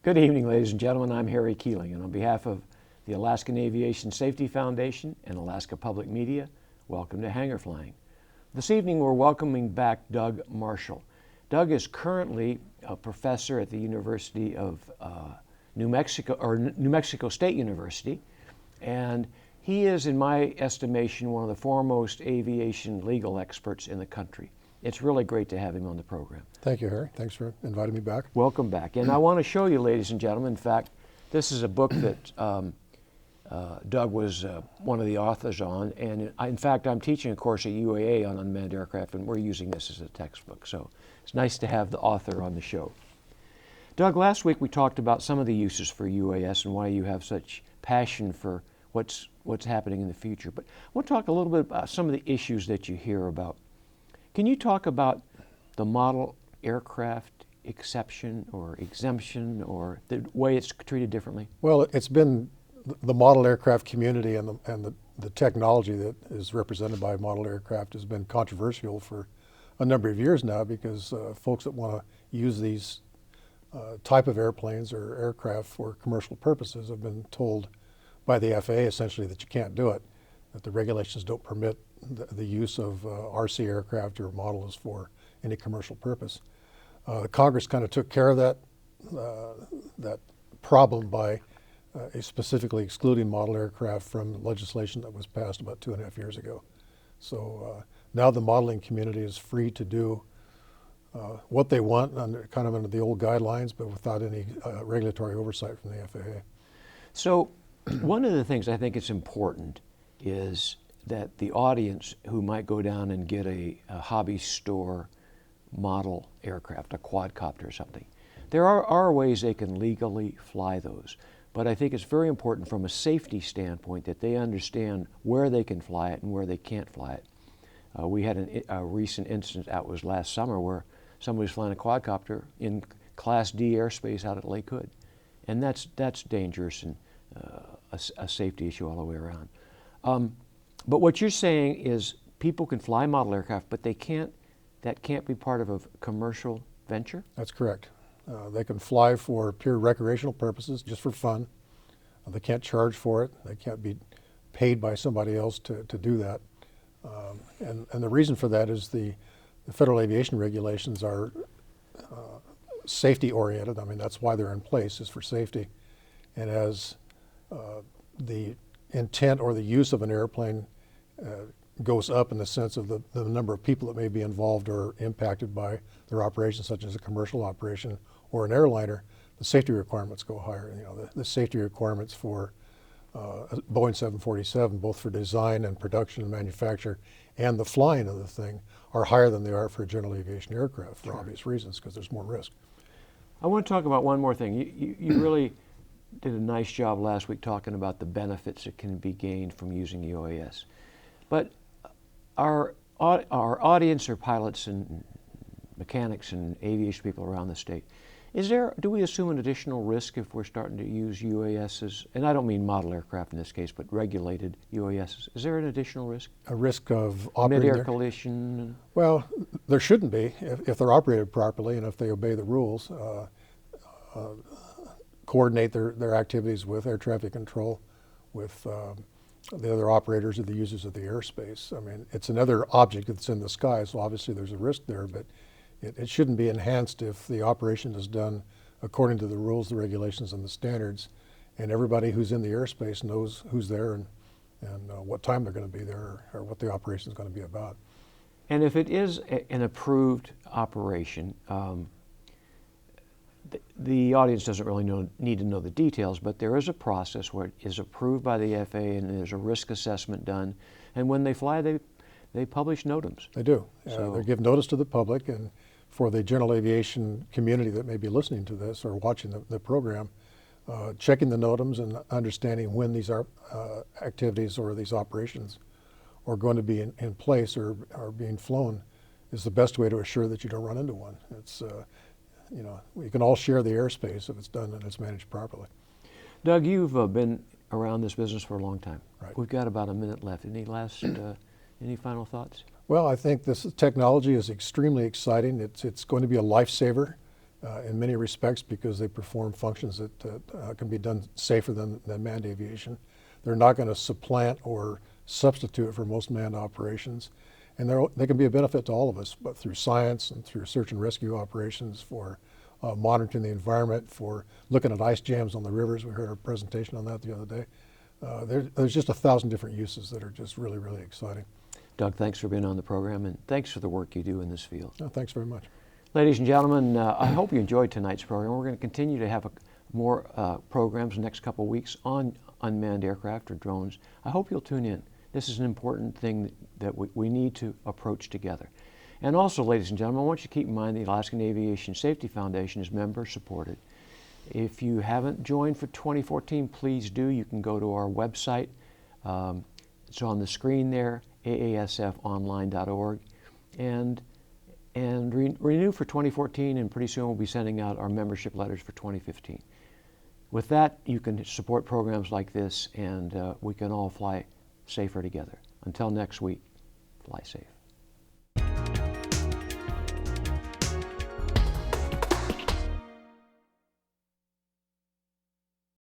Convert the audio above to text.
Good evening, ladies and gentlemen. I'm Harry Keeling, and on behalf of the Alaskan Aviation Safety Foundation and Alaska Public Media, welcome to Hangar Flying. This evening, we're welcoming back Doug Marshall. Doug is currently a professor at the University of New Mexico State University, and he is, in my estimation, one of the foremost aviation legal experts in the country. It's really great to have him on the program. Thank you, Harry. Thanks for inviting me back. Welcome back. And I want to show you, ladies and gentlemen, in fact, this is a book that Doug was one of the authors on. And in fact, I'm teaching a course at UAA on unmanned aircraft, and we're using this as a textbook. So it's nice to have the author on the show. Doug, last week we talked about some of the uses for UAS and why you have such passion for what's happening in the future. But I want to talk a little bit about some of the issues that you hear about. Can you talk about the model aircraft exception or exemption or the way it's treated differently? Well, it's been the model aircraft community and the technology that is represented by model aircraft has been controversial for a number of years now because folks that want to use these type of airplanes or aircraft for commercial purposes have been told by the FAA essentially that you can't do it, that the regulations don't permit the use of RC aircraft or models for any commercial purpose. Congress kind of took care of that problem by specifically excluding model aircraft from legislation that was passed about 2.5 years ago. So now the modeling community is free to do what they want kind of under the old guidelines, but without any regulatory oversight from the FAA. So one of the things I think is important is that the audience who might go down and get a hobby store model aircraft, a quadcopter or something, there are ways they can legally fly those. But I think it's very important from a safety standpoint that they understand where they can fly it and where they can't fly it. We had a recent instance out was last summer where somebody was flying a quadcopter in Class D airspace out at Lake Hood. And that's dangerous and a safety issue all the way around. But what you're saying is people can fly model aircraft, but that can't be part of a commercial venture? That's correct. They can fly for pure recreational purposes, just for fun. They can't charge for it. They can't be paid by somebody else to do that. And the reason for that is the federal aviation regulations are safety oriented. I mean, that's why they're in place, is for safety. And as the intent or the use of an airplane goes up in the sense of the number of people that may be involved or impacted by their operation, such as a commercial operation or an airliner, the safety requirements go higher. You know, the safety requirements for Boeing 747, both for design and production and manufacture and the flying of the thing, are higher than they are for a general aviation aircraft for obvious reasons, because there's more risk. I want to talk about one more thing. You really did a nice job last week talking about the benefits that can be gained from using UAS. But our audience are pilots and mechanics and aviation people around the state. Do we assume an additional risk if we're starting to use UASs? And I don't mean model aircraft in this case, but regulated UASs. Is there an additional risk? A risk of operating mid-air collision? Well, there shouldn't be if they're operated properly and if they obey the rules. Coordinate their activities with air traffic control, with the other operators or the users of the airspace. I mean, it's another object that's in the sky, so obviously there's a risk there, but it shouldn't be enhanced if the operation is done according to the rules, the regulations, and the standards, and everybody who's in the airspace knows who's there and what time they're going to be there or what the operation is going to be about. And if it is an approved operation, the audience doesn't really need to know the details, but there is a process where it is approved by the FAA and there's a risk assessment done. And when they fly, they publish NOTAMs. They do. So they give notice to the public, and for the general aviation community that may be listening to this or watching the program, checking the NOTAMs and understanding when these activities or these operations are going to be in place or are being flown is the best way to assure that you don't run into one. It's you know, we can all share the airspace if it's done and it's managed properly. Doug, you've been around this business for a long time. Right. We've got about a minute left. Any final thoughts? Well, I think this technology is extremely exciting. It's going to be a lifesaver in many respects because they perform functions that can be done safer than manned aviation. They're not going to supplant or substitute for most manned operations. And they can be a benefit to all of us, but through science and through search and rescue operations, for monitoring the environment, for looking at ice jams on the rivers. We heard a presentation on that the other day. There's just 1,000 different uses that are just really, really exciting. Doug, thanks for being on the program, and thanks for the work you do in this field. Thanks very much. Ladies and gentlemen, I hope you enjoyed tonight's program. We're going to continue to have more programs the next couple of weeks on unmanned aircraft or drones. I hope you'll tune in. This is an important thing that we need to approach together. And also, ladies and gentlemen, I want you to keep in mind the Alaskan Aviation Safety Foundation is member supported. If you haven't joined for 2014, please do. You can go to our website. It's on the screen there, aasfonline.org. And renew for 2014, and pretty soon we'll be sending out our membership letters for 2015. With that, you can support programs like this, and we can all fly safer together. Until next week, fly safe.